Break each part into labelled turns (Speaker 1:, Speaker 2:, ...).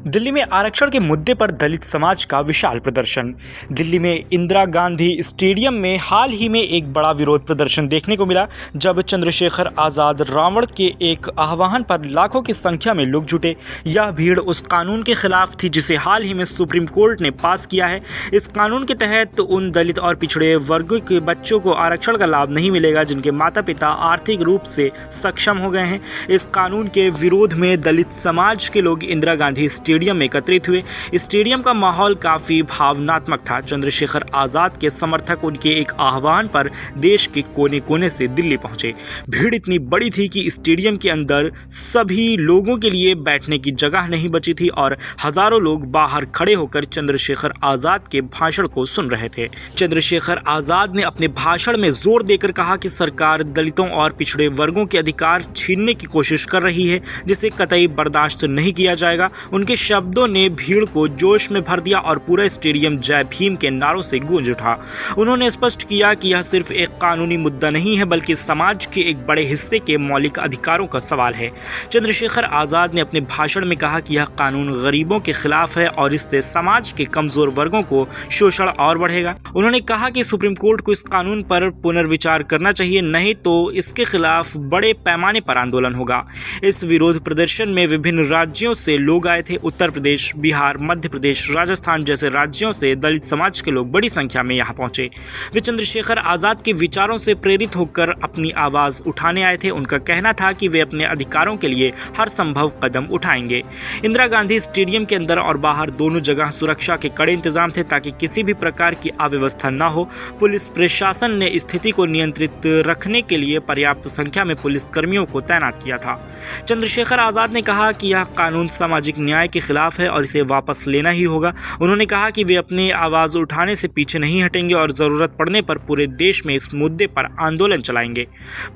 Speaker 1: दिल्ली में आरक्षण के मुद्दे पर दलित समाज का विशाल प्रदर्शन। दिल्ली में इंदिरा गांधी स्टेडियम में हाल ही में एक बड़ा विरोध प्रदर्शन देखने को मिला, जब चंद्रशेखर आज़ाद रावण के एक आह्वान पर लाखों की संख्या में लोग जुटे। यह भीड़ उस कानून के खिलाफ थी जिसे हाल ही में सुप्रीम कोर्ट ने पास किया है। इस कानून के तहत उन दलित और पिछड़े वर्गों के बच्चों को आरक्षण का लाभ नहीं मिलेगा जिनके माता पिता आर्थिक रूप से सक्षम हो गए हैं। इस कानून के विरोध में दलित समाज के लोग इंदिरा गांधी स्टेडियम में एकत्रित हुए। स्टेडियम का माहौल काफी भावनात्मक था। चंद्रशेखर आज़ाद के समर्थक उनके एक आह्वान पर देश के कोने कोने से दिल्ली पहुंचे। भीड़ इतनी बड़ी थी कि स्टेडियम के अंदर सभी लोगों के लिए बैठने की जगह नहीं बची थी और हजारों लोग बाहर खड़े होकर चंद्रशेखर आज़ाद के भाषण को सुन रहे थे। चंद्रशेखर आज़ाद ने अपने भाषण में जोर देकर कहा कि सरकार दलितों और पिछड़े वर्गों के अधिकार छीनने की कोशिश कर रही है, जिसे कतई बर्दाश्त नहीं किया जाएगा। उनके शब्दों ने भीड़ को जोश में भर दिया और पूरा स्टेडियम जय भीम के नारों से गूंज उठा। उन्होंने स्पष्ट किया कि यह सिर्फ एक कानूनी मुद्दा नहीं है, बल्कि समाज के एक बड़े हिस्से के मौलिक अधिकारों का सवाल है। चंद्रशेखर आज़ाद ने अपने भाषण में कहा कि यह कानून गरीबों के खिलाफ है और इससे समाज के कमजोर वर्गों को शोषण और बढ़ेगा। उन्होंने कहा कि सुप्रीम कोर्ट को इस कानून पर पुनर्विचार करना चाहिए, नहीं तो इसके खिलाफ बड़े पैमाने पर आंदोलन होगा। इस विरोध प्रदर्शन में विभिन्न राज्यों से लोग आए थे। उत्तर प्रदेश, बिहार, मध्य प्रदेश, राजस्थान जैसे राज्यों से दलित समाज के लोग बड़ी संख्या में यहाँ पहुंचे। वे चंद्रशेखर आज़ाद के विचारों से प्रेरित होकर अपनी आवाज़ उठाने आए थे। उनका कहना था कि वे अपने अधिकारों के लिए हर संभव कदम उठाएंगे। इंदिरा गांधी स्टेडियम के अंदर और बाहर दोनों जगह सुरक्षा के कड़े इंतजाम थे ताकि किसी भी प्रकार की अव्यवस्था न हो। पुलिस प्रशासन ने स्थिति को नियंत्रित रखने के लिए पर्याप्त संख्या में पुलिसकर्मियों को तैनात किया था। चंद्रशेखर आज़ाद ने कहा कि यह कानून सामाजिक न्याय के खिलाफ है और इसे वापस लेना ही होगा। उन्होंने कहा कि वे अपनी आवाज़ उठाने से पीछे नहीं हटेंगे और ज़रूरत पड़ने पर पूरे देश में इस मुद्दे पर आंदोलन चलाएंगे।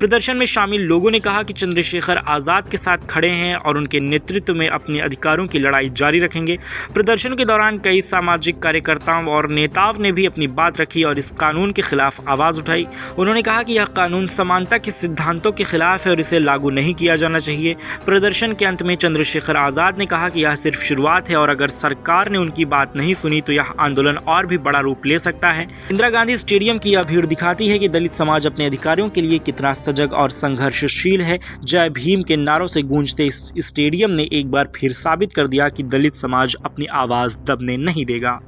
Speaker 1: प्रदर्शन में शामिल लोगों ने कहा कि चंद्रशेखर आज़ाद के साथ खड़े हैं और उनके नेतृत्व में अपने अधिकारों की लड़ाई जारी रखेंगे। प्रदर्शन के दौरान कई सामाजिक कार्यकर्ताओं और नेताओं ने भी अपनी बात रखी और इस कानून के खिलाफ आवाज़ उठाई। उन्होंने कहा कि यह कानून समानता के सिद्धांतों के खिलाफ है और इसे लागू नहीं किया जाना चाहिए। प्रदर्शन के अंत में चंद्रशेखर आज़ाद ने कहा कि यह सिर्फ शुरुआत है और अगर सरकार ने उनकी बात नहीं सुनी तो यह आंदोलन और भी बड़ा रूप ले सकता है। इंदिरा गांधी स्टेडियम की यह भीड़ दिखाती है कि दलित समाज अपने अधिकारों के लिए कितना सजग और संघर्षशील है। जय भीम के नारों से गूंजते इस स्टेडियम ने एक बार फिर साबित कर दिया कि दलित समाज अपनी आवाज़ दबने नहीं देगा।